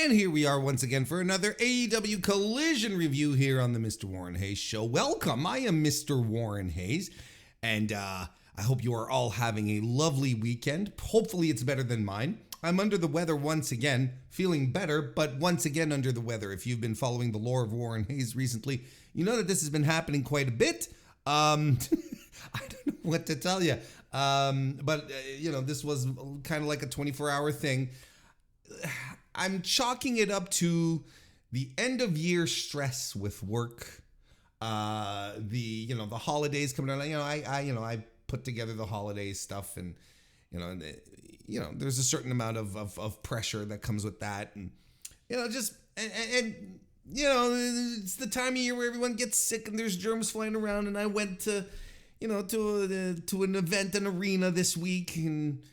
And here we are once again for another AEW Collision review here on the Mr. Warren Hayes Show. Welcome, I am Mr. Warren Hayes, and I hope you are all having a lovely weekend. Hopefully it's better than mine. I'm under the weather once again, feeling better, but once again under the weather. If you've been following the lore of Warren Hayes recently, you know that this has been happening quite a bit. I don't know what to tell you, but this was kind of like a 24-hour thing. I'm chalking it up to the end of year stress with work. The holidays coming out. I put together the holiday stuff, and there's a certain amount of pressure that comes with that, and it's the time of year where everyone gets sick and there's germs flying around. And I went to an event, an arena this week, and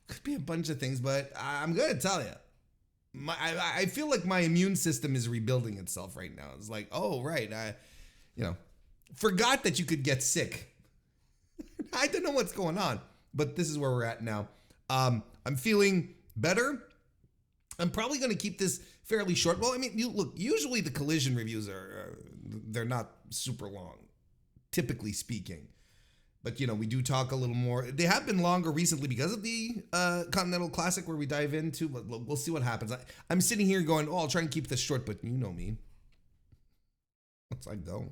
could be a bunch of things, but I'm going to tell you, I feel like my immune system is rebuilding itself right now. It's like, oh, right. I forgot that you could get sick. I don't know what's going on, but this is where we're at now. I'm feeling better. I'm probably going to keep this fairly short. Well, I mean, look, usually the Collision reviews they're not super long, typically speaking. But, we do talk a little more. They have been longer recently because of the Continental Classic where we dive into, but we'll see what happens. I'm sitting here going, I'll try and keep this short, but you know me. Once I go.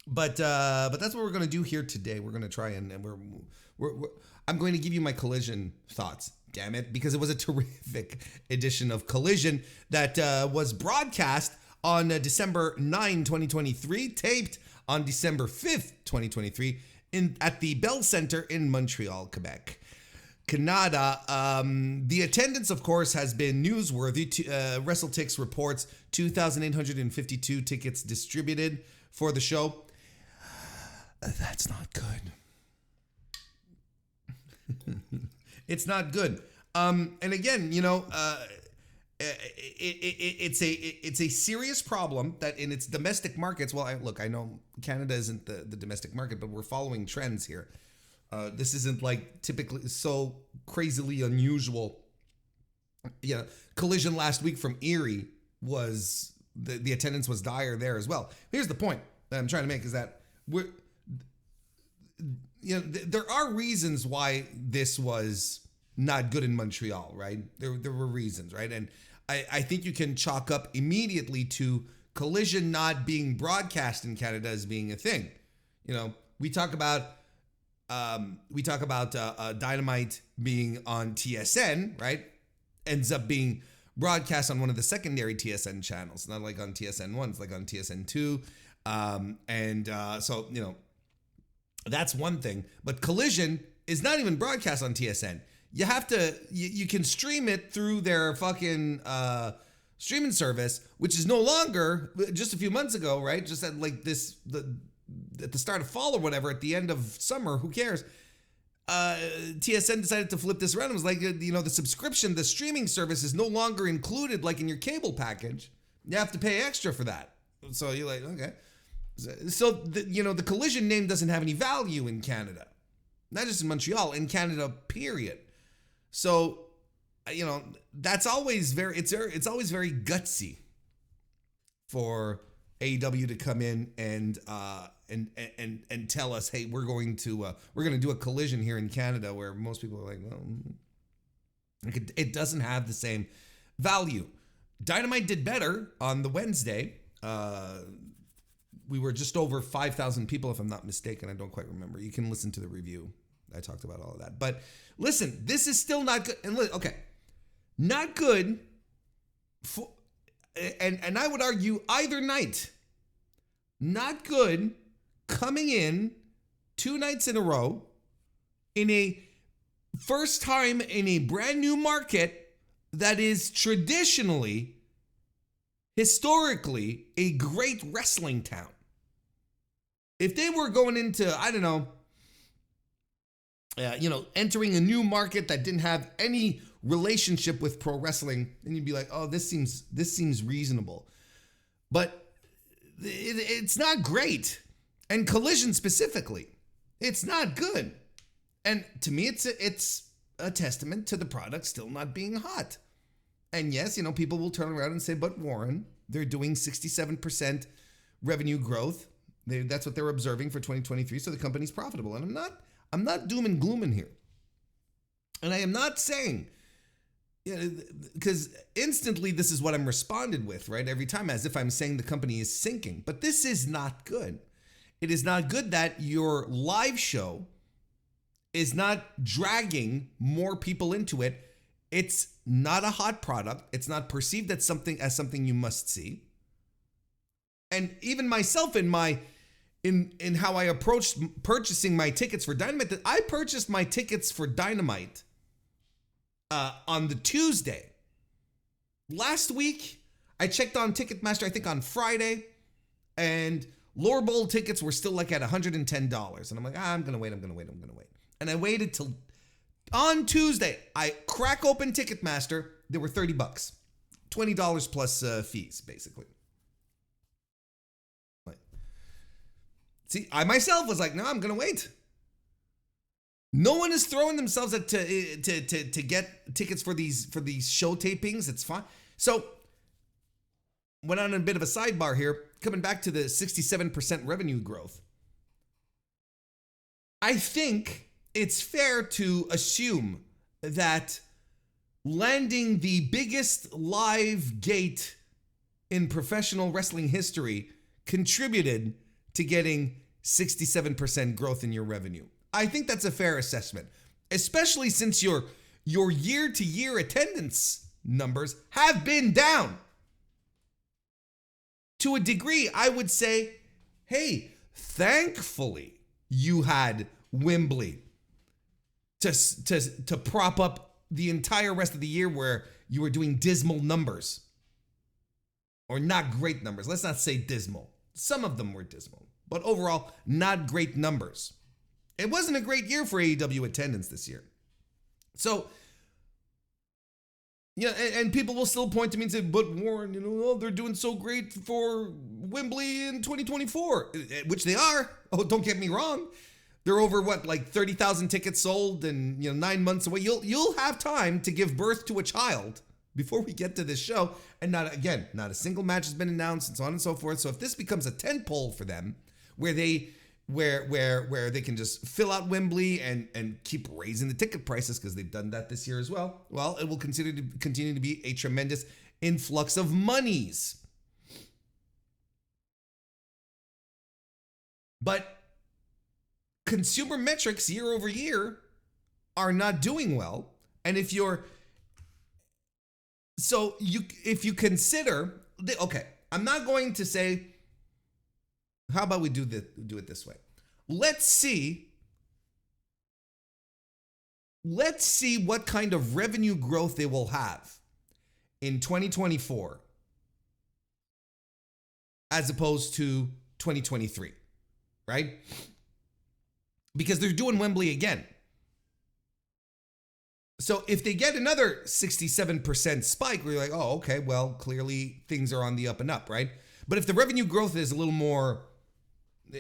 But that's what we're going to do here today. We're going to try and I'm going to give you my Collision thoughts. Damn it, because it was a terrific edition of Collision that was broadcast on December 9, 2023, taped on December 5th, 2023, at the Bell Center in Montreal, Quebec, Canada. The attendance, of course, has been newsworthy. WrestleTix reports 2,852 tickets distributed for the show. That's not good. It's not good. And again, it's a serious problem that in its domestic markets. Well, I know Canada isn't the domestic market, but we're following trends here. This isn't like typically so crazily unusual. Collision last week from Erie was the attendance was dire there as well. Here's the point that I'm trying to make is that there are reasons why this was not good in Montreal, right? There were reasons, right? And I think you can chalk up immediately to Collision not being broadcast in Canada as being a thing. We talk about Dynamite being on TSN, right? Ends up being broadcast on one of the secondary TSN channels, not like on TSN 1, it's like on TSN 2. So that's one thing. But Collision is not even broadcast on TSN. You have to, you can stream it through their fucking streaming service, which is no longer, just a few months ago, right? Just at like at the start of fall or whatever, at the end of summer, who cares? TSN decided to flip this around. It was like, the subscription, the streaming service is no longer included like in your cable package. You have to pay extra for that. So you're like, okay. So, the Collision name doesn't have any value in Canada. Not just in Montreal, in Canada, period. So, that's always it's always very gutsy for AEW to come in and tell us, hey, we're going to do a Collision here in Canada, where most people are like, well, it doesn't have the same value. Dynamite did better on the Wednesday. We were just over 5,000 people, if I'm not mistaken. I don't quite remember. You can listen to the review. I talked about all of that. But listen, this is still not good. And okay, not good. And I would argue either night. Not good coming in 2 nights in a row in a first time in a brand new market that is traditionally, historically, a great wrestling town. If they were going into, I don't know, entering a new market that didn't have any relationship with pro wrestling, then you'd be like, oh, this seems reasonable. But it's not great. And Collision specifically, it's not good. And to me, it's a testament to the product still not being hot. And yes, people will turn around and say, but Warren, they're doing 67% revenue growth. That's what they're observing for 2023, so the company's profitable. And I'm not doom and glooming here. And I am not saying, because instantly this is what I'm responded with, right? Every time, as if I'm saying the company is sinking. But this is not good. It is not good that your live show is not dragging more people into it. It's not a hot product. It's not perceived as something you must see. And even myself in how I approached purchasing my tickets for Dynamite, I purchased my tickets for Dynamite on the Tuesday. Last week, I checked on Ticketmaster, I think on Friday, and lower bowl tickets were still like at $110. And I'm like, I'm going to wait. And I waited till on Tuesday. I crack open Ticketmaster. There were $30, $20 plus fees, basically. See, I myself was like, no, I'm going to wait. No one is throwing themselves at to get tickets for these show tapings. It's fine. So, went on a bit of a sidebar here, coming back to the 67% revenue growth. I think it's fair to assume that landing the biggest live gate in professional wrestling history contributed to getting 67% growth in your revenue. I think that's a fair assessment, especially since your year-to-year attendance numbers have been down. To a degree, I would say, hey, thankfully you had Wembley to prop up the entire rest of the year where you were doing dismal numbers. Or not great numbers. Let's not say dismal. Some of them were dismal, but overall, not great numbers. It wasn't a great year for AEW attendance this year. So, and people will still point to me and say, but Warren, they're doing so great for Wembley in 2024, which they are. Oh, don't get me wrong. They're over, 30,000 tickets sold and, 9 months away. You'll have time to give birth to a child before we get to this show. And not a single match has been announced and so on and so forth. So if this becomes a tentpole for them where they can just fill out Wembley and keep raising the ticket prices because they've done that this year as well, well, it will continue to be a tremendous influx of monies. But consumer metrics year over year are not doing well. And if you consider, okay, I'm not going to say, how about we do it this way? Let's see what kind of revenue growth they will have in 2024 as opposed to 2023, right? Because they're doing Wembley again. So if they get another 67% spike, we're like, oh, okay, well, clearly things are on the up and up, right? But if the revenue growth is a little more,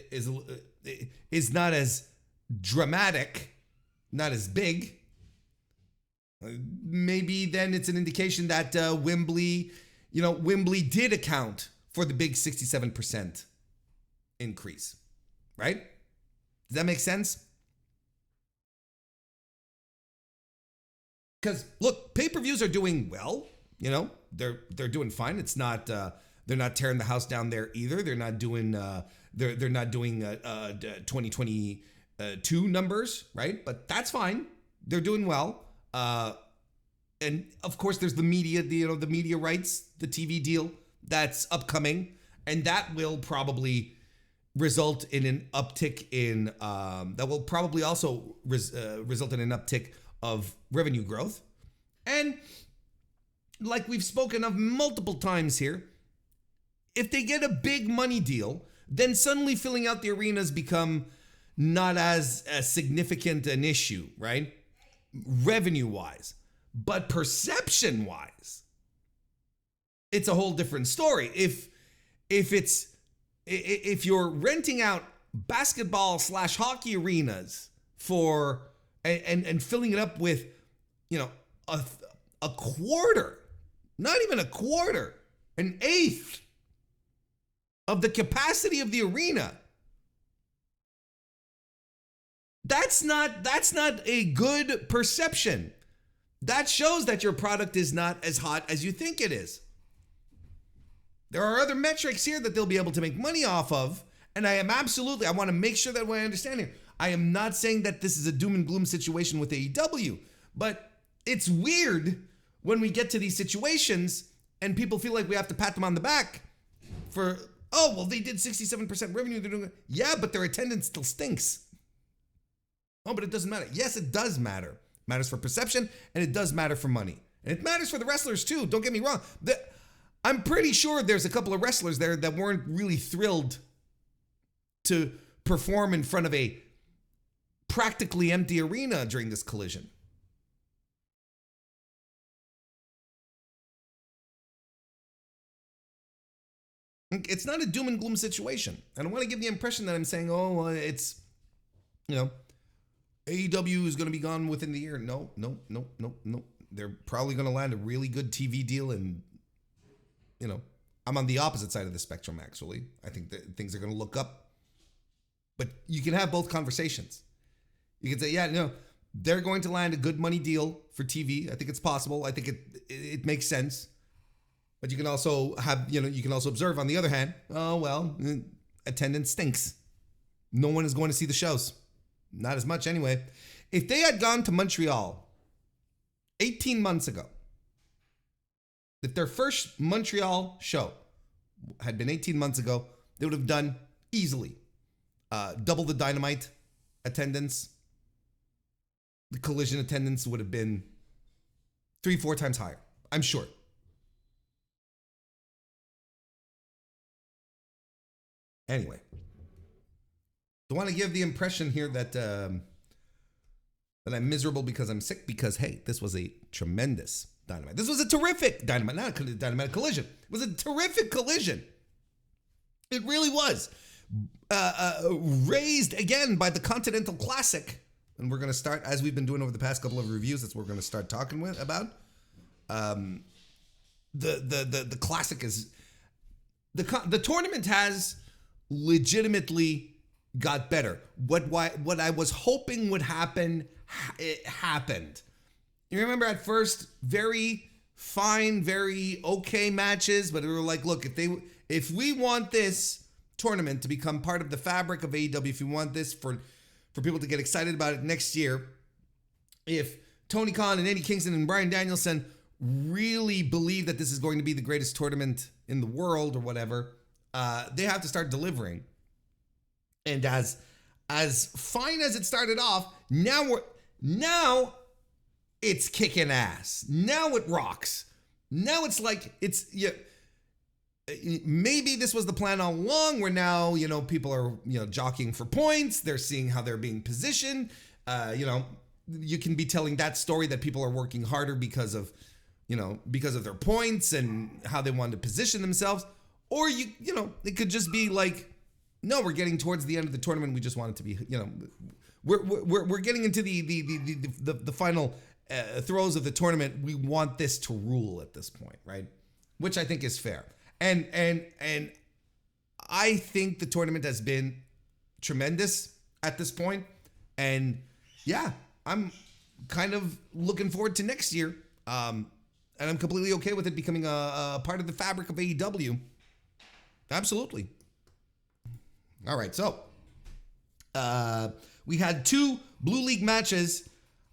is not as dramatic, not as big, maybe then it's an indication that Wembley did account for the big 67% increase, right? Does that make sense? Because look, pay-per-views are doing well. They're doing fine. It's not they're not tearing the house down there either. They're not doing 2022 numbers, right? But that's fine. They're doing well. And of course, there's the media, the media rights, the TV deal that's upcoming, and that will probably result in an uptick in that will probably also result in an uptick of revenue growth. And like we've spoken of multiple times here, if they get a big money deal, then suddenly filling out the arenas become not as significant an issue, right? Revenue-wise. But perception-wise, it's a whole different story. If you're renting out basketball/hockey arenas for and filling it up with a quarter, not even a quarter, an eighth of the capacity of the arena. That's not a good perception. That shows that your product is not as hot as you think it is. There are other metrics here that they'll be able to make money off of, and I want to make sure that what I understand here, I am not saying that this is a doom and gloom situation with AEW, but it's weird when we get to these situations and people feel like we have to pat them on the back for, oh, well, they did 67% revenue. They're doing it. Yeah, but their attendance still stinks. Oh, but it doesn't matter. Yes, it does matter. It matters for perception, and it does matter for money. And it matters for the wrestlers, too. Don't get me wrong. I'm pretty sure there's a couple of wrestlers there that weren't really thrilled to perform in front of a practically empty arena during this collision. It's not a doom and gloom situation. I don't want to give the impression that I'm saying, oh, it's, AEW is going to be gone within the year. No. They're probably going to land a really good TV deal, and, I'm on the opposite side of the spectrum, actually. I think that things are going to look up. But you can have both conversations. You can say, they're going to land a good money deal for TV. I think it's possible. I think it makes sense. But you can also observe on the other hand, attendance stinks. No one is going to see the shows. Not as much anyway. If they had gone to Montreal 18 months ago, if their first Montreal show had been 18 months ago, they would have done easily double the Dynamite attendance. The Collision attendance would have been 3-4 times higher, I'm sure. Anyway, don't want to give the impression here that I'm miserable because I'm sick, because, hey, this was a tremendous Dynamite. This was a terrific Dynamite, not a Dynamite Collision. It was a terrific Collision. It really was. Raised again by the Continental Classic. And we're going to start, as we've been doing over the past couple of reviews, that's what we're going to start talking about. The Classic is... The tournament has legitimately got better. What I was hoping would happen, it happened. You remember at first, very fine, very okay matches, but we were like, look, if we want this tournament to become part of the fabric of AEW, if we want this for people to get excited about it next year, if Tony Khan and Eddie Kingston and Bryan Danielson really believe that this is going to be the greatest tournament in the world or whatever, they have to start delivering. And as fine as it started off, now it's kicking ass. Now it rocks. Now it's like maybe this was the plan all along, where now people are jockeying for points. They're seeing how they're being positioned. You can be telling that story that people are working harder because of their points and how they want to position themselves. Or it could just be like, no, we're getting towards the end of the tournament. We just want it to be, we're getting into the final throes of the tournament. We want this to rule at this point, right? Which I think is fair. And I think the tournament has been tremendous at this point. And yeah, I'm kind of looking forward to next year. And I'm completely okay with it becoming a part of the fabric of AEW. Absolutely. All right, so we had 2 Blue League matches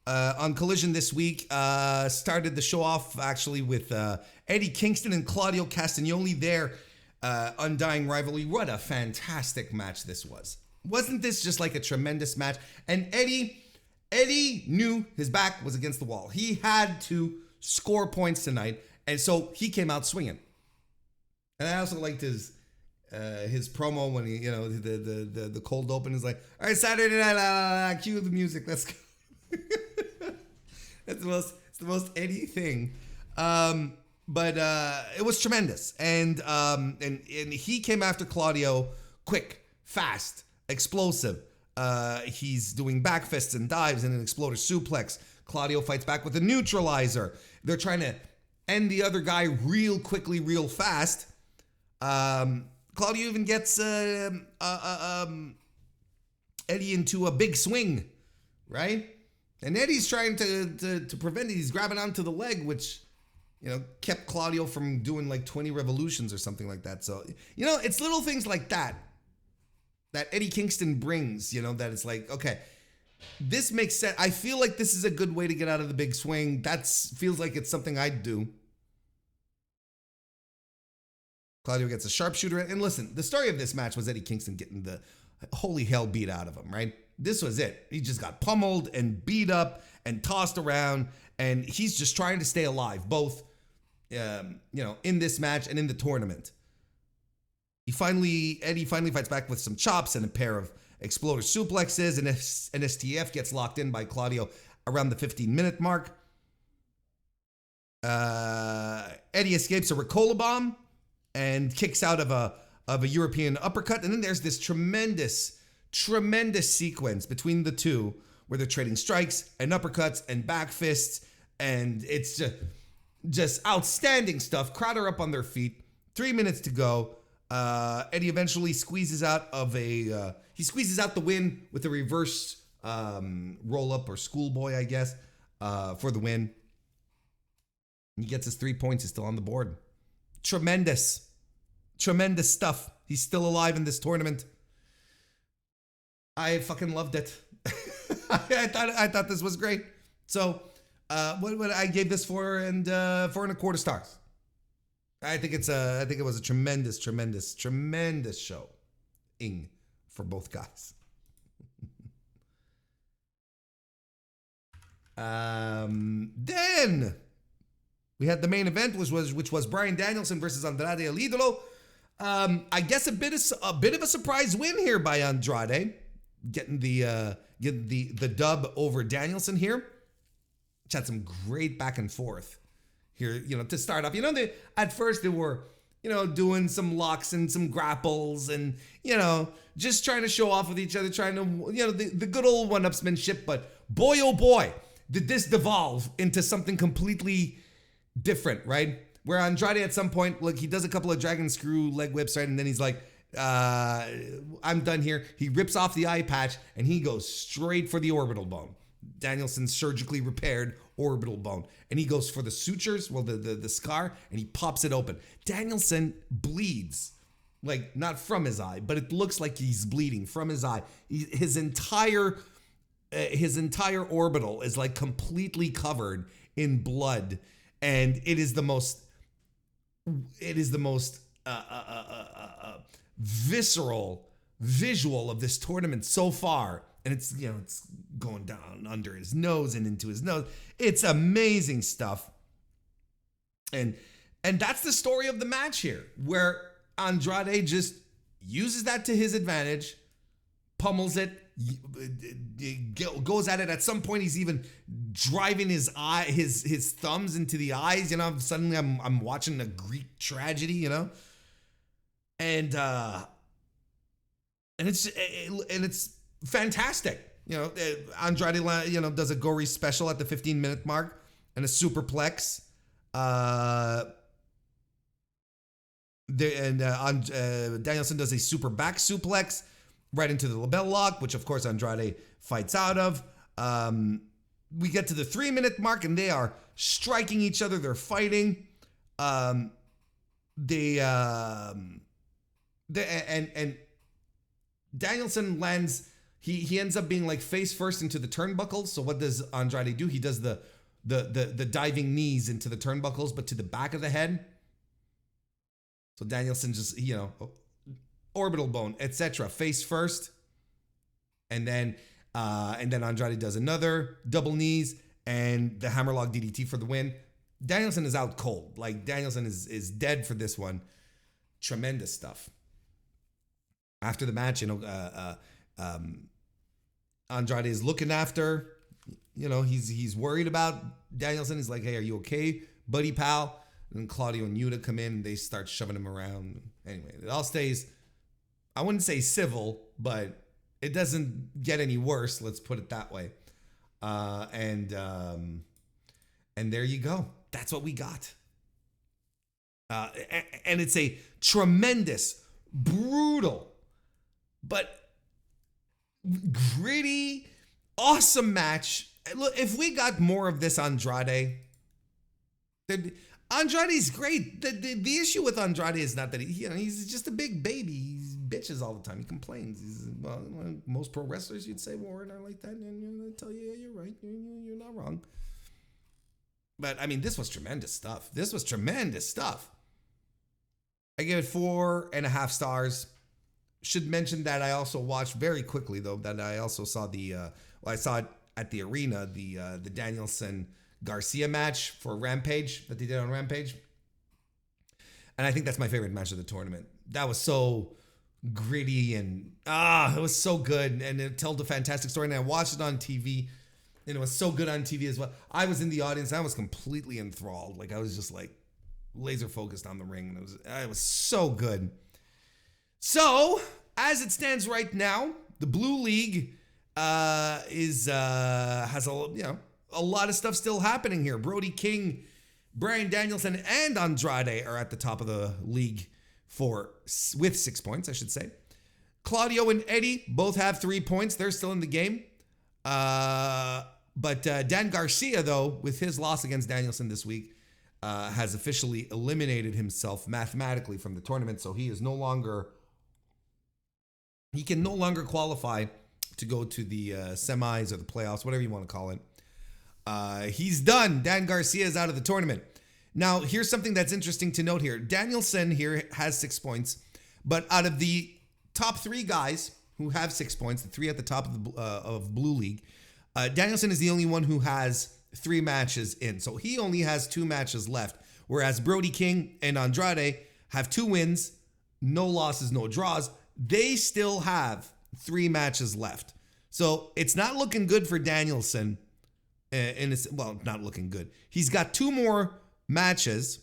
on Collision this week. Started the show off actually with Eddie Kingston and Claudio Castagnoli, their undying rivalry. What a fantastic match this was. Wasn't this just like a tremendous match? And Eddie knew his back was against the wall. He had to score points tonight, and so he came out swinging. And I also liked his promo when he, the cold open is like, all right, Saturday night, cue the music, let's go. It's the most Eddie thing. But it was tremendous. And he came after Claudio quick, fast, explosive. He's doing back fists and dives and an exploder suplex. Claudio fights back with a neutralizer. They're trying to end the other guy real quickly, real fast. Claudio even gets Eddie into a big swing, right? And Eddie's trying to prevent it. He's grabbing onto the leg, which, kept Claudio from doing like 20 revolutions or something like that. So, it's little things like that Eddie Kingston brings, that it's like, okay, this makes sense. I feel like this is a good way to get out of the big swing. Feels like it's something I'd do. Claudio gets a sharpshooter. And listen, the story of this match was Eddie Kingston getting the holy hell beat out of him, right? This was it. He just got pummeled and beat up and tossed around, and he's just trying to stay alive, both, in this match and in the tournament. Eddie finally fights back with some chops and a pair of exploder suplexes, and STF gets locked in by Claudio around the 15-minute mark. Eddie escapes a Ricola bomb and kicks out of a European uppercut, and then there's this tremendous sequence between the two where they're trading strikes and uppercuts and back fists, and it's just outstanding stuff. Crowd are up on their feet. 3 minutes to go. Eddie eventually squeezes out the win with a reverse roll up or schoolboy, I guess, for the win. He gets his 3 points. He's still on the board. Tremendous stuff. He's still alive in this tournament. I fucking loved it. I thought this was great. So, what I gave this 4.25 stars. I think it was a tremendous show for both guys. Then we had the main event, which was Bryan Danielson versus Andrade El Idolo. I guess a bit of a surprise win here by Andrade, getting the dub over Danielson here. Which had some great back and forth here, to start off. At first they were, doing some locks and some grapples and, just trying to show off with each other, trying to, the good old one-upsmanship. But boy, oh boy, did this devolve into something completely different, right? Where Andrade at some point, he does a couple of dragon screw leg whips, right? And then he's like, I'm done here. He rips off the eye patch and he goes straight for the orbital bone. Danielson's surgically repaired orbital bone. And he goes for the sutures, the scar, and he pops it open. Danielson bleeds, not from his eye, but it looks like he's bleeding from his eye. His entire orbital is completely covered in blood. And it is the most visceral visual of this tournament so far. And it's going down under his nose and into his nose. It's amazing stuff. And that's the story of the match here, where Andrade just uses that to his advantage, pummels it, goes at it. At some point, he's even driving his thumbs into the eyes. Suddenly I'm watching a Greek tragedy, and it's fantastic. Andrade, does a gory special at the 15-minute mark and a superplex. Danielson does a super back suplex right into the label lock, which of course Andrade fights out of. We get to the 3-minute mark and they are striking each other. They're fighting. And Danielson lands. He ends up being face first into the turnbuckles. So what does Andrade do? He does the diving knees into the turnbuckles, but to the back of the head. So Danielson just, orbital bone, etc. Face first. And then Andrade does another double knees and the hammerlock DDT for the win. Danielson is out cold. Danielson is dead for this one. Tremendous stuff. After the match, Andrade is looking after, he's worried about Danielson. He's like, hey, are you okay, buddy pal? And then Claudio and Yuta come in and they start shoving him around. Anyway, it all stays, I wouldn't say civil, but it doesn't get any worse. Let's put it that way. And there you go. That's what we got. And it's a tremendous, brutal, but gritty, awesome match. Look, if we got more of this Andrade's great. The issue with Andrade is not that he's just a big baby. He bitches all the time. He complains. Most pro wrestlers, you'd say, Warren, are like that, and they'll tell you, yeah, you're right. You're not wrong. But I mean, this was tremendous stuff. I give it 4.5 stars. Should mention that I also watched very quickly, though, that I also saw I saw it at the arena, the Danielson Garcia match for Rampage that they did on Rampage. And I think that's my favorite match of the tournament. That was so gritty and it was so good. And it told a fantastic story. And I watched it on TV and it was so good on TV as well. I was in the audience. I was completely enthralled. Like I was just like laser focused on the ring. And it was so good. So as it stands right now, the Blue League has a lot of stuff still happening here. Brody King, Bryan Danielson, and Andrade are at the top of the league with 6 points, I should say. Claudio and Eddie both have 3 points. They're still in the game. But Dan Garcia, though, with his loss against Danielson this week, has officially eliminated himself mathematically from the tournament. So he can no longer qualify to go to the semis or the playoffs, whatever you want to call it. He's done. Dan Garcia is out of the tournament. Now, here's something that's interesting to note here. Danielson here has 6 points, but out of the top 3 guys who have 6 points, the 3 at the top of Blue League, Danielson is the only one who has 3 matches in. So he only has 2 matches left, whereas Brody King and Andrade have 2 wins, no losses, no draws. They still have 3 matches left. So it's not looking good for Danielson. And it's, not looking good. He's got 2 more matches.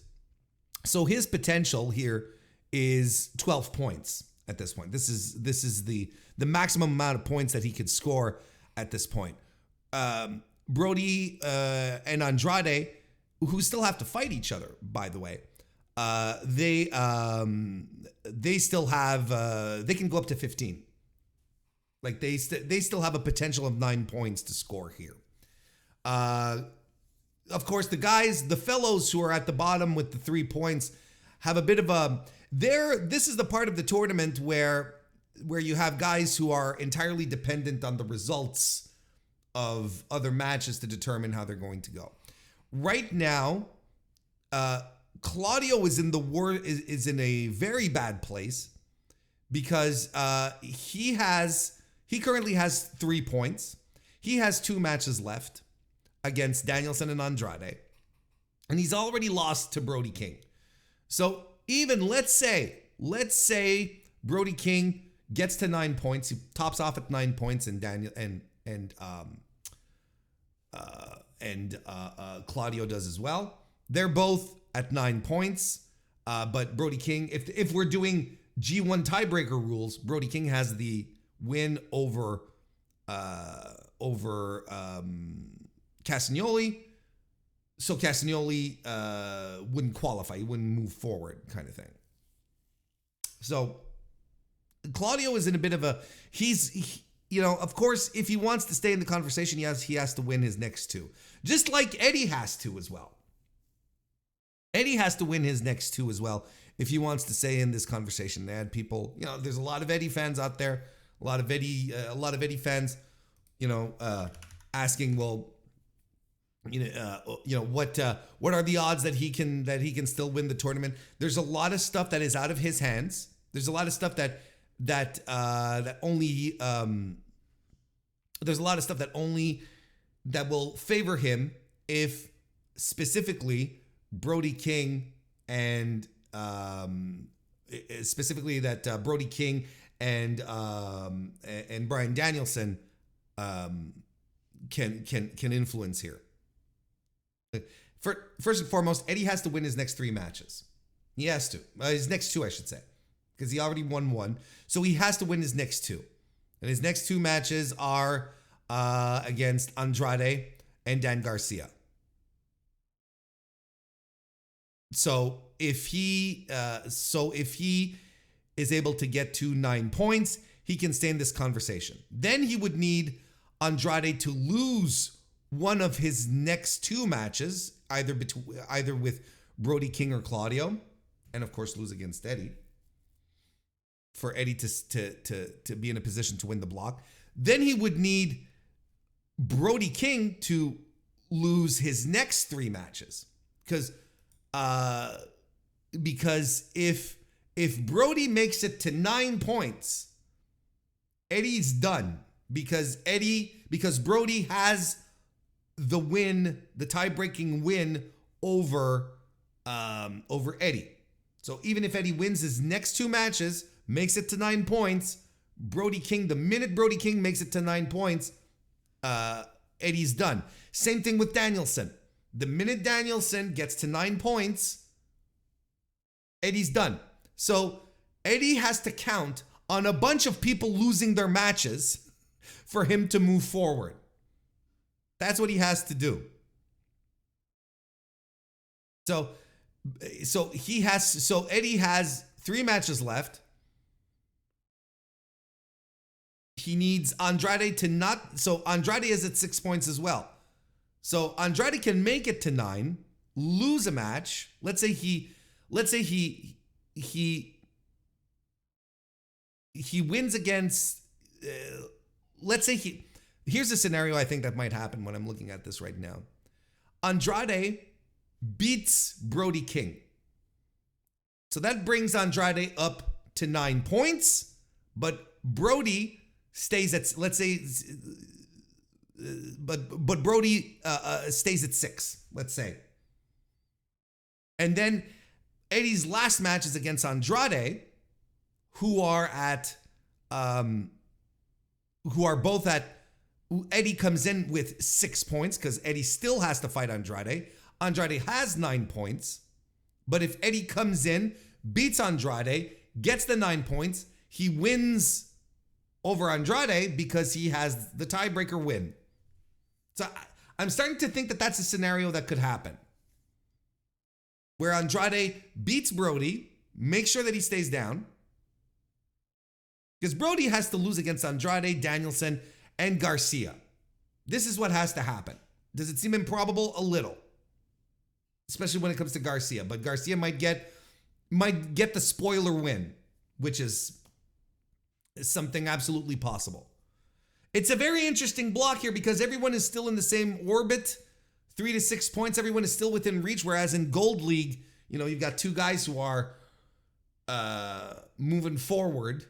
So his potential here is 12 points at this point. This is the maximum amount of points that he could score at this point. Brody and Andrade, who still have to fight each other, by the way, they still have they can go up to 15. Like they still have a potential of 9 points to score here. Of course, the fellows who are at the bottom with the 3 points have a bit of this is the part of the tournament where you have guys who are entirely dependent on the results of other matches to determine how they're going to go. Right now, Claudio is in a very bad place because he currently has 3 points. He has 2 matches left against Danielson and Andrade, and he's already lost to Brody King. So even let's say Brody King gets to 9 points, he tops off at 9 points, and Claudio does as well. They're both at 9 points, but Brody King, if we're doing G1 tiebreaker rules, Brody King has the win over Castagnoli, so Castagnoli wouldn't qualify. He wouldn't move forward, kind of thing. So Claudio is in a bit of a of course, if he wants to stay in the conversation, he has to win his next 2, just like Eddie has to as well. Eddie has to win his next 2 as well if he wants to stay in this conversation. They had people, there's a lot of Eddie fans out there, a lot of Eddie fans, asking, well, what are the odds that he can still win the tournament? There's a lot of stuff that is out of his hands. There's a lot of stuff that will favor him if specifically Brody King and Brody King and Bryan Danielson can influence here. First and foremost, Eddie has to win his next 3 matches. He has to. His next 2, I should say, because he already won 1. So he has to win his next 2. And his next 2 matches are against Andrade and Dan Garcia. So if he is able to get to 9 points, he can stay in this conversation. Then he would need Andrade to lose one of his next 2 matches, either with Brody King or Claudio, and of course lose against Eddie, for Eddie to be in a position to win the block. Then he would need Brody King to lose his next 3 matches, because if Brody makes it to 9 points, Eddie's done, because Brody has the win, the tie-breaking win over Eddie. So even if Eddie wins his next 2 matches, makes it to 9 points, the minute Brody King makes it to 9 points, Eddie's done. Same thing with Danielson. The minute Danielson gets to 9 points, Eddie's done. So Eddie has to count on a bunch of people losing their matches for him to move forward. That's what he has to do. So Eddie has 3 matches left. He needs Andrade to not. So Andrade is at 6 points as well. So Andrade can make it to 9, lose a match. Let's say he wins against. Here's a scenario I think that might happen when I'm looking at this right now. Andrade beats Brody King. So that brings Andrade up to 9 points, but Brody stays at, let's say, but Brody stays at 6, let's say. And then Eddie's last match is against Andrade, who are both at, Eddie comes in with 6 points because Eddie still has to fight Andrade. Andrade has 9 points, but if Eddie comes in, beats Andrade, gets the 9 points, he wins over Andrade because he has the tiebreaker win. So I'm starting to think that that's a scenario that could happen, where Andrade beats Brody, makes sure that he stays down, because Brody has to lose against Andrade, Danielson, and Garcia. This is what has to happen. Does it seem improbable? A little. Especially when it comes to Garcia. But Garcia might get the spoiler win, which is something absolutely possible. It's a very interesting block here because everyone is still in the same orbit. 3 to 6 points, everyone is still within reach. Whereas in Gold League, you've got 2 guys who are moving forward.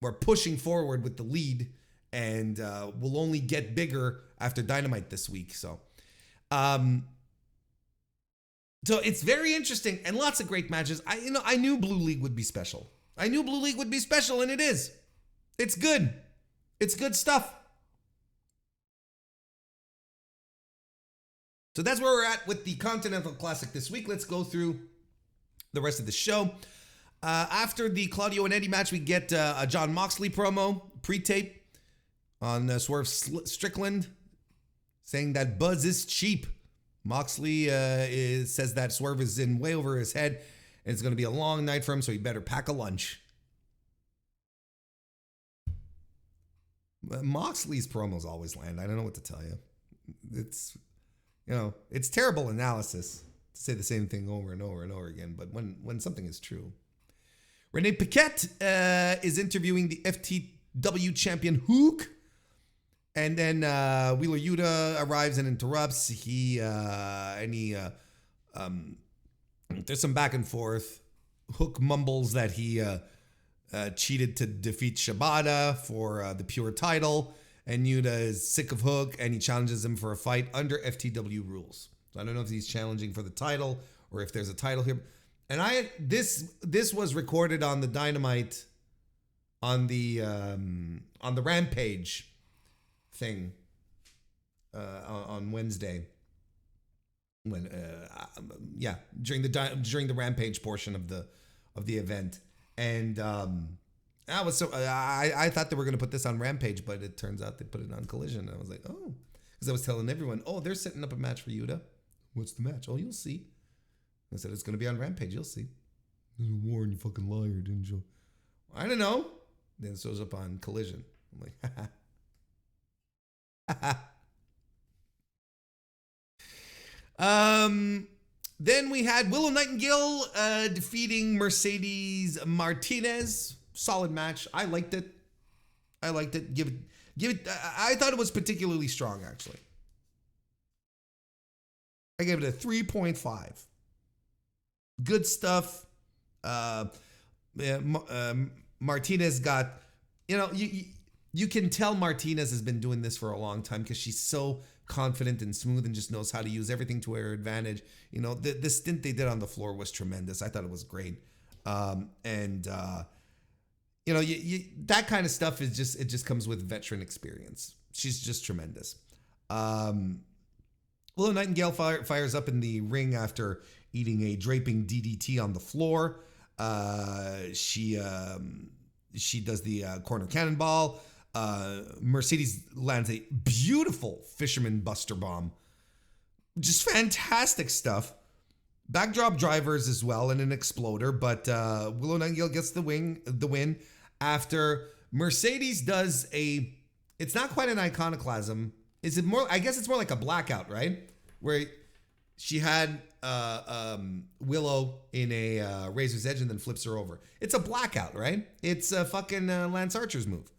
We're pushing forward with the lead, and will only get bigger after Dynamite this week. So it's very interesting and lots of great matches. I knew Blue League would be special. And it is. It's good. It's good stuff. So that's where we're at with the Continental Classic this week. Let's go through the rest of the show. After the Claudio and Eddie match, we get a Jon Moxley promo, pre-tape, on Swerve Strickland, saying that Buzz is cheap. Moxley says that Swerve is in way over his head, and it's going to be a long night for him, so he better pack a lunch. Moxley's promos always land. I don't know what to tell you. It's terrible analysis to say the same thing over and over and over again, but when something is true. Renee Paquette is interviewing the FTW champion Hook. And then Wheeler Yuta arrives and interrupts. There's some back and forth. Hook mumbles that he cheated to defeat Shibata for the pure title. And Yuta is sick of Hook, and he challenges him for a fight under FTW rules. So I don't know if he's challenging for the title or if there's a title here. And this was recorded on the Dynamite, on the Rampage thing on Wednesday, during the Rampage portion of the event, and I was so I thought they were going to put this on Rampage, but it turns out they put it on Collision. And I was like, oh, because I was telling everyone, oh, they're setting up a match for Yuta. What's the match? Oh, you'll see. I said it's going to be on Rampage. You'll see. Warren, you fucking liar, didn't you? I don't know. Then it shows up on Collision. I'm like, Then we had Willow Nightingale defeating Mercedes Martinez. Solid match. I liked it. Give it. I thought it was particularly strong, actually. I gave it a 3.5. Good stuff. Martinez got, you can tell Martinez has been doing this for a long time because she's so confident and smooth and just knows how to use everything to her advantage. The stint they did on the floor was tremendous. I thought it was great. That kind of stuff is it just comes with veteran experience. She's just tremendous. Willow Nightingale fires up in the ring after eating a draping DDT on the floor. She does the corner cannonball. Mercedes lands a beautiful fisherman buster bomb. Just fantastic stuff. Backdrop drivers as well and an exploder, but Willow Nightingale gets the win after Mercedes does it's not quite an iconoclasm. Is it more? I guess it's more like a blackout, right? Where she had Willow in a razor's edge and then flips her over. It's a blackout, right? It's a fucking Lance Archer's move.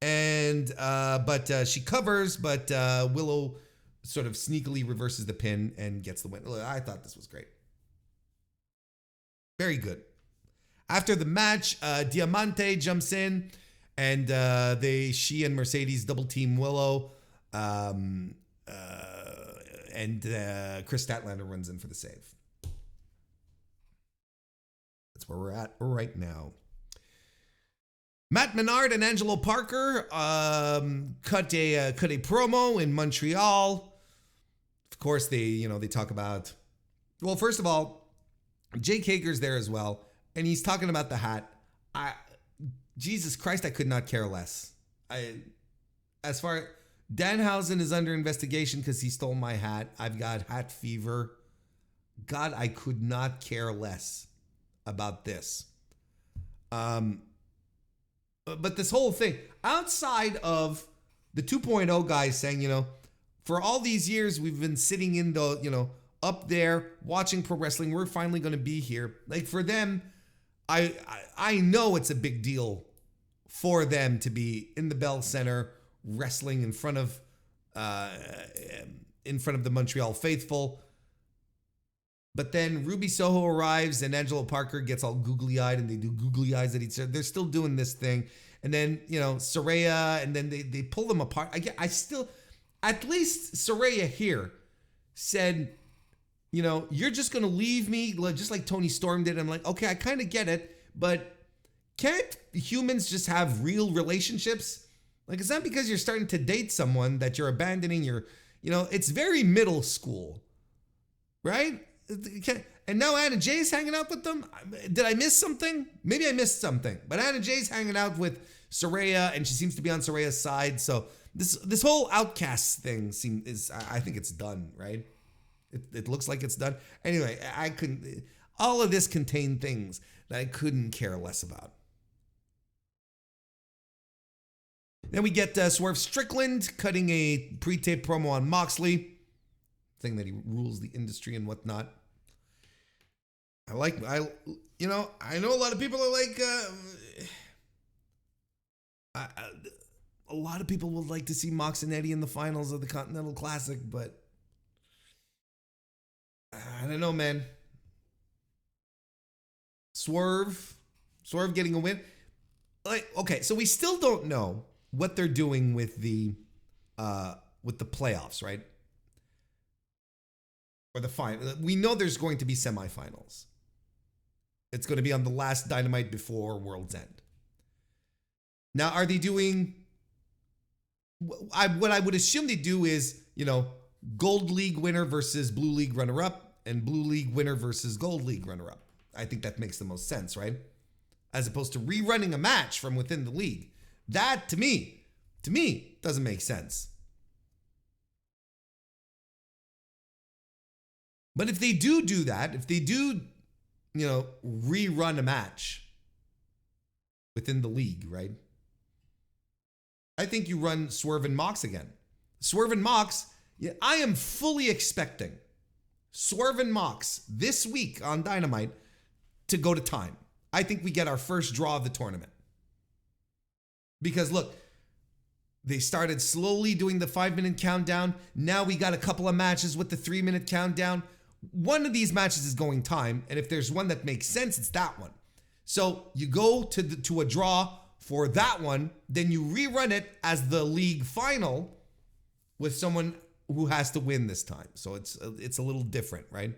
And but she covers, but Willow sort of sneakily reverses the pin and gets the win. I thought this was great. Very good. After the match, Diamante jumps in, and she and Mercedes double team Willow, and Chris Statlander runs in for the save. That's where we're at right now. Matt Menard and Angelo Parker cut a promo in Montreal. Of course, they talk about. Well, first of all, Jake Hager's there as well, and he's talking about the hat. Jesus Christ, I could not care less. Danhausen is under investigation because he stole my hat. I've got hat fever. God, I could not care less about this. But this whole thing, outside of the 2.0 guys saying, for all these years we've been sitting in the, up there watching pro wrestling. We're finally going to be here. Like for them, I know it's a big deal for them to be in the Bell Center wrestling in front of the Montreal faithful. But then Ruby Soho arrives and Angelo Parker gets all googly-eyed and they do googly eyes at each other. They're still doing this thing. And then, Saraya, and then they pull them apart. At least Saraya here said, you're just going to leave me just like Tony Storm did. I'm like, okay, I kind of get it, but can't humans just have real relationships? Like, it's not because you're starting to date someone that you're abandoning it's very middle school, right? And now Anna Jay's hanging out with them. Did I miss something? Maybe I missed something. But Anna Jay's hanging out with Saraya, and she seems to be on Saraya's side. So this whole outcast thing I think it's done, right? It looks like it's done. Anyway, all of this contained things that I couldn't care less about. Then we get Swerve Strickland cutting a pre-tape promo on Moxley, saying that he rules the industry and whatnot. I know a lot of people are like, a lot of people would like to see Mox and Eddie in the finals of the Continental Classic, but I don't know, man. Swerve getting a win. Like, okay, so we still don't know what they're doing with the playoffs, right? Or the final. We know there's going to be semifinals. It's going to be on the last Dynamite before World's End. Now, are they doing... what I would assume they do is, Gold League winner versus Blue League runner-up, and Blue League winner versus Gold League runner-up. I think that makes the most sense, right? as opposed to rerunning a match from within the league. That, to me, doesn't make sense. But if they do that, if they do, rerun a match within the league, right? I think you run Swerve and Mox again. Swerve and Mox, I am fully expecting Swerve and Mox this week on Dynamite to go to time. I think we get our first draw of the tournament. Because look, they started slowly doing the 5-minute countdown. Now we got a couple of matches with the 3-minute countdown. One of these matches is going time, and if there's one that makes sense, it's that one. So you go to a draw for that one, then you rerun it as the league final with someone who has to win this time. So it's a little different, right?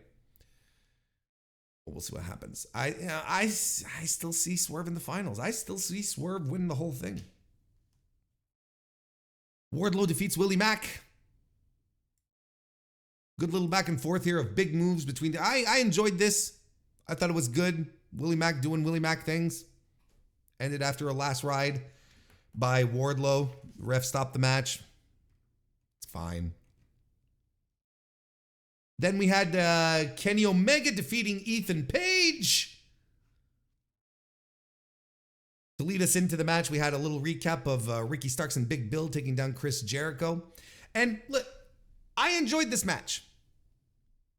We'll see what happens. I still see Swerve in the finals. I still see Swerve winning the whole thing. Wardlow defeats Willie Mack. Good little back and forth here of big moves between. I enjoyed this. I thought it was good. Willie Mack doing Willie Mack things. Ended after a last ride by Wardlow. The ref stopped the match. It's fine. Then we had Kenny Omega defeating Ethan Page. To lead us into the match, we had a little recap of Ricky Starks and Big Bill taking down Chris Jericho. And look, I enjoyed this match.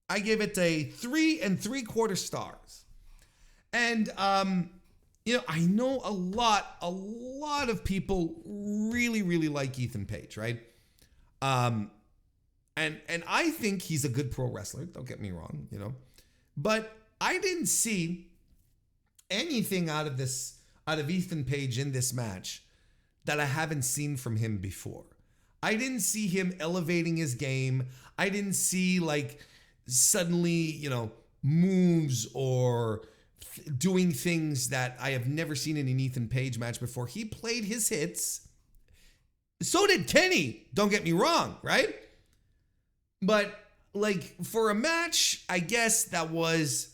I gave it a 3 3/4 stars. And, I know a lot of people really, really like Ethan Page, right? And I think he's a good pro wrestler. Don't get me wrong, But I didn't see anything out of Ethan Page in this match that I haven't seen from him before. I didn't see him elevating his game. I didn't see suddenly, moves or doing things that I have never seen in an Ethan Page match before. He played his hits. So did Kenny. Don't get me wrong, right? But for a match, I guess that was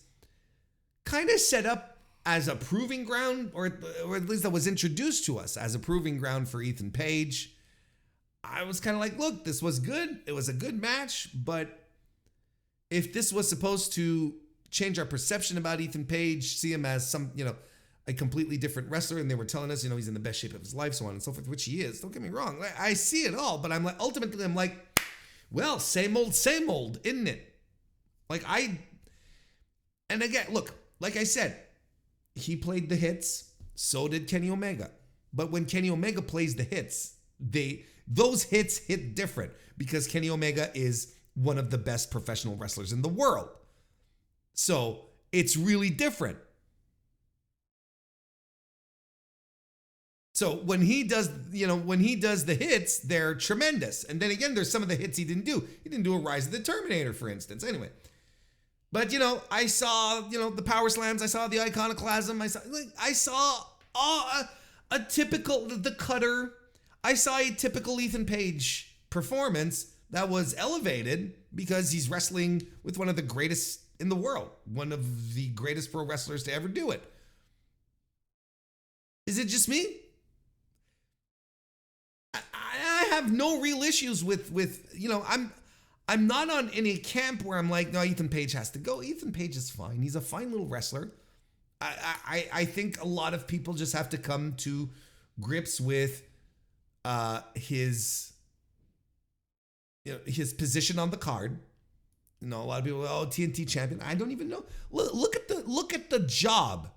kind of set up as a proving ground, or at least that was introduced to us as a proving ground for Ethan Page. I was kind of like, look, this was good. It was a good match, but if this was supposed to change our perception about Ethan Page, see him as a completely different wrestler, and they were telling us, he's in the best shape of his life, so on and so forth, which he is. Don't get me wrong. I see it all, but ultimately I'm like, well, same old, isn't it? And again, look, like I said, he played the hits, so did Kenny Omega. But when Kenny Omega plays the hits, those hits hit different because Kenny Omega is one of the best professional wrestlers in the world. So it's really different. So when he does the hits, they're tremendous. And then again, there's some of the hits he didn't do. He didn't do a Rise of the Terminator, for instance. Anyway. But, I saw, the power slams. I saw the iconoclasm. I saw a typical, the cutter. I saw a typical Ethan Page performance that was elevated because he's wrestling with one of the greatest in the world. One of the greatest pro wrestlers to ever do it. Is it just me? I have no real issues with I'm not on any camp where I'm like, no, Ethan Page has to go. Ethan Page is fine. He's a fine little wrestler. I think a lot of people just have to come to grips with his position on the card. A lot of people, TNT champion. I don't even know. Look at the job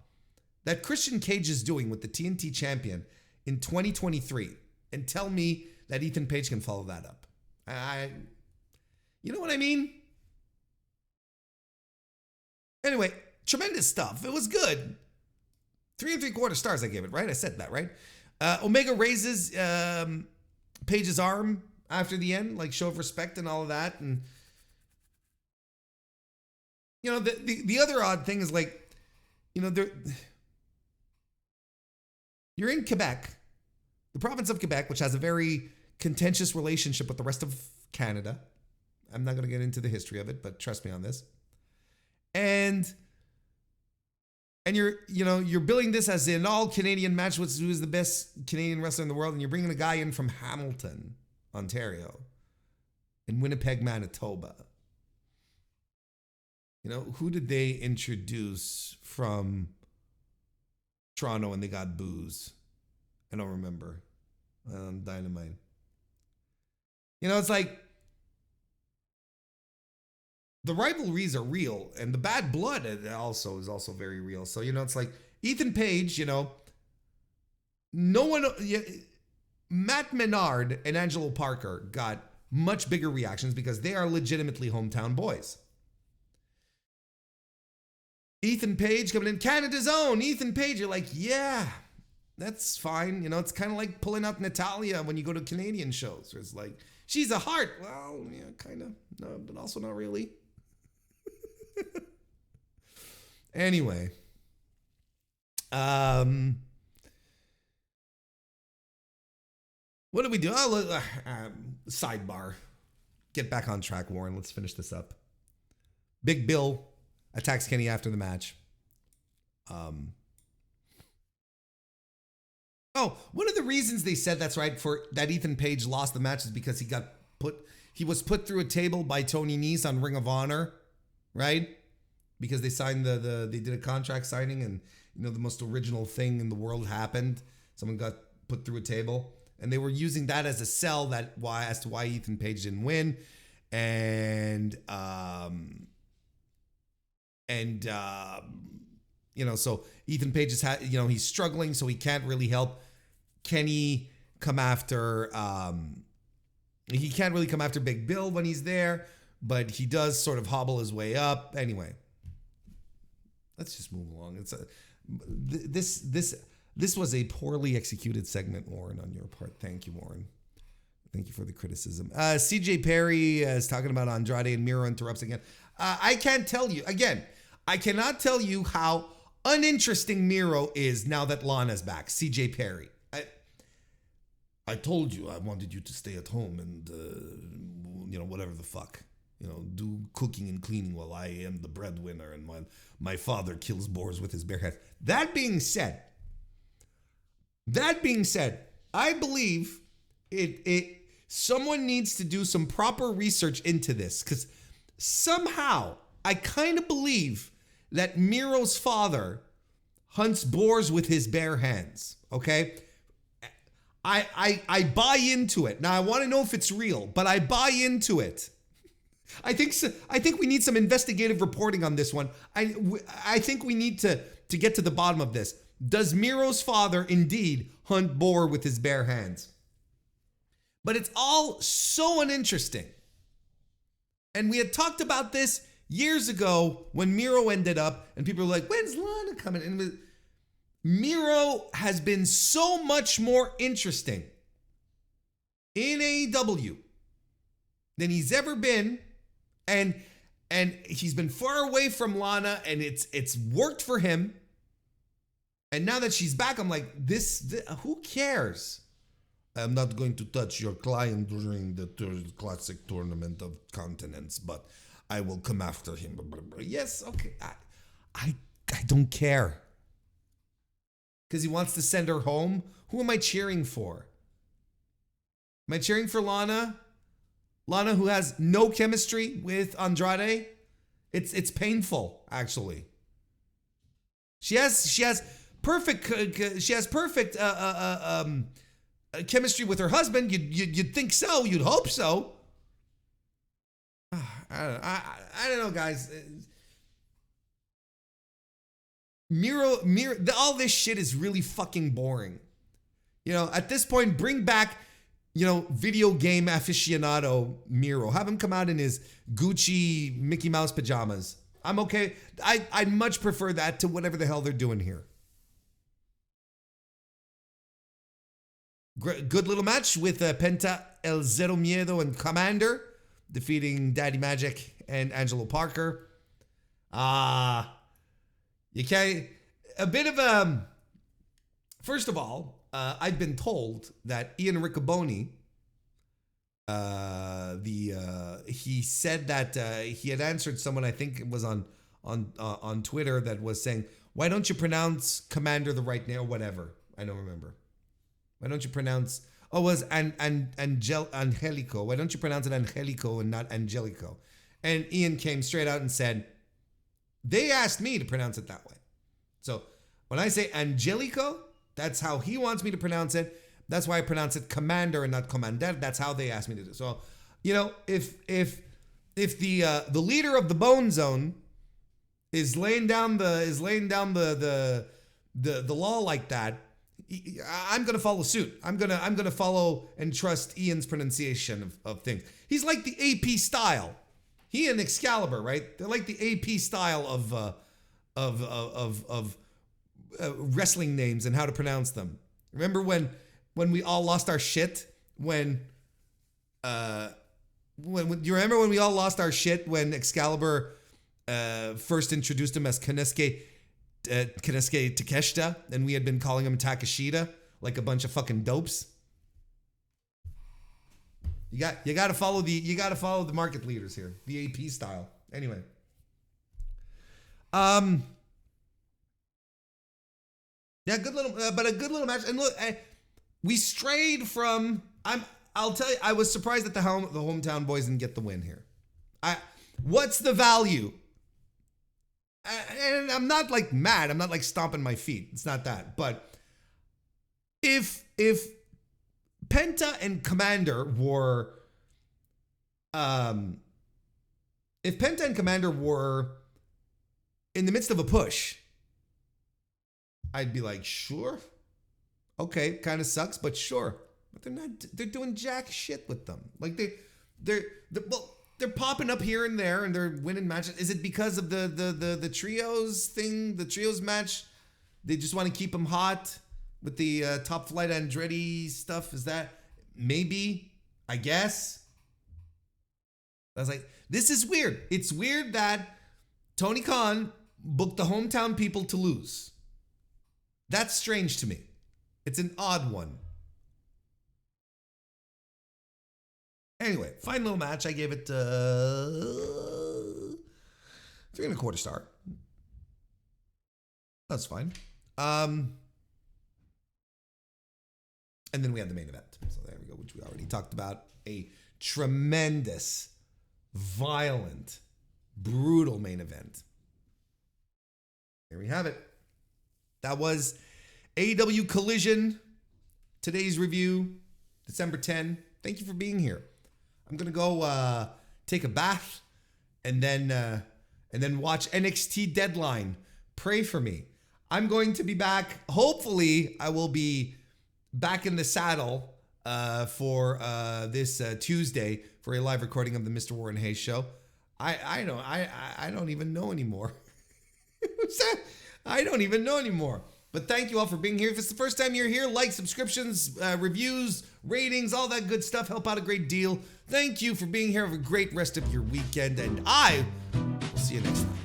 that Christian Cage is doing with the TNT champion in 2023, and tell me that Ethan Page can follow that up. You know what I mean? Anyway, tremendous stuff. It was good. 3 3/4 stars I gave it, right? I said that, right? Omega raises Page's arm after the end, show of respect and all of that. And, the other odd thing is you're in Quebec, the province of Quebec, which has a very contentious relationship with the rest of Canada. I'm not going to get into the history of it, but trust me on this. And And you're billing this as an all Canadian match, who is the best Canadian wrestler in the world, and you're bringing a guy in from Hamilton, Ontario, in Winnipeg, Manitoba. Who did they introduce from Toronto and they got booze? I don't remember. Dynamite. It's like the rivalries are real, and the bad blood is also very real. So, it's like Ethan Page, no one, Matt Menard and Angelo Parker got much bigger reactions because they are legitimately hometown boys. Ethan Page coming in, Canada's own Ethan Page. You're like, yeah, that's fine. It's kind of like pulling out Natalia when you go to Canadian shows. Where it's like, she's a heart. Well, yeah, kind of. No, but also not really. Anyway. What do we do? Sidebar. Get back on track, Warren. Let's finish this up. Big Bill attacks Kenny after the match. One of the reasons they said that's right for that Ethan Page lost the match is because he was put through a table by Tony Nese on Ring of Honor, right? Because they signed they did a contract signing, and the most original thing in the world happened. Someone got put through a table, and they were using that as a sell as to why Ethan Page didn't win, so Ethan Page is he's struggling, so he can't really help Kenny come after. He can't really come after Big Bill when he's there, but he does sort of hobble his way up. Anyway, let's just move along. This was a poorly executed segment, Warren, on your part. Thank you, Warren. Thank you for the criticism. CJ Perry is talking about Andrade, and Miro interrupts again. I can't tell you again. I cannot tell you how uninteresting Miro is now that Lana's back. CJ Perry. I told you I wanted you to stay at home and, whatever the fuck. Do cooking and cleaning while I am the breadwinner and my father kills boars with his bare hands. That being said, I believe someone needs to do some proper research into this, because somehow I kind of believe that Miro's father hunts boars with his bare hands, okay? I buy into it. Now, I want to know if it's real, but I buy into it. I think we need some investigative reporting on this one. I think we need to get to the bottom of this. Does Miro's father indeed hunt boar with his bare hands? But it's all so uninteresting. And we had talked about this years ago when Miro ended up, and people were like, when's Lana coming? And Miro has been so much more interesting in AEW than he's ever been. And he's been far away from Lana, and it's worked for him. And now that she's back, I'm like, this who cares? I'm not going to touch your client during the classic tournament of continents, but I will come after him. Yes, okay. I don't care. Because he wants to send her home? Who am I cheering for? Am I cheering for Lana? Lana, who has no chemistry with Andrade? It's painful, actually. She has perfect chemistry with her husband. You'd think so. You'd hope so. I don't know, guys. Miro, all this shit is really fucking boring. At this point, bring back, video game aficionado Miro. Have him come out in his Gucci Mickey Mouse pajamas. I'm okay. I'd much prefer that to whatever the hell they're doing here. Good little match with Penta, El Zero Miedo, and Komander defeating Daddy Magic and Angelo Parker. You can't. A bit of first of all, I've been told that Ian Riccoboni, he said that he had answered someone, I think it was on Twitter, that was saying, why don't you pronounce Komander the right name or whatever? I don't remember. Why don't you pronounce, oh, it was Angelico. Why don't you pronounce it Angelico and not Angelico? And Ian came straight out and said, they asked me to pronounce it that way. So when I say Angelico, that's how he wants me to pronounce it. That's why I pronounce it Komander and not Komander. That's how they asked me to do it. So, you know, if the leader of the Bone Zone is laying down the law like that, I'm gonna follow suit. I'm gonna follow and trust Ian's pronunciation of things. He's like the AP style. He and Excalibur, right? They're like the AP style of wrestling names and how to pronounce them. Remember when we all lost our shit when you remember when we all lost our shit when Excalibur first introduced him as Konosuke Takeshita, and we had been calling him Takeshita like a bunch of fucking dopes. You got to follow the market leaders here, the AP style. Anyway, yeah, good little, but a good little match. And look, we strayed from. I'll tell you, I was surprised that the hometown boys didn't get the win here. What's the value? And I'm not like mad. I'm not like stomping my feet. It's not that. But if Penta and Komander were, if Penta and Komander were in the midst of a push, I'd be like, sure, okay, kind of sucks, but sure. But they're not. They're doing jack shit with them. Like they're popping up here and there, and they're winning matches. Is it because of the trios thing, the trios match? They just want to keep them hot with the top flight Andrade stuff. Is that maybe? I guess. I was like, this is weird. It's weird that Tony Khan booked the hometown people to lose. That's strange to me. It's an odd one. Anyway, fine little match. I gave it 3 1/4 star. That's fine. And then we had the main event. So there we go, which we already talked about. A tremendous, violent, brutal main event. Here we have it. That was AEW Collision. Today's review, December 10. Thank you for being here. I'm gonna go take a bath and then watch NXT Deadline. Pray for me. I'm going to be back. Hopefully, I will be back in the saddle for this Tuesday for a live recording of the MrWarrenHayes show. I don't even know anymore. I don't even know anymore. But thank you all for being here. If it's the first time you're here, like, subscriptions, reviews, ratings, all that good stuff help out a great deal. Thank you for being here. Have a great rest of your weekend, and I will see you next time.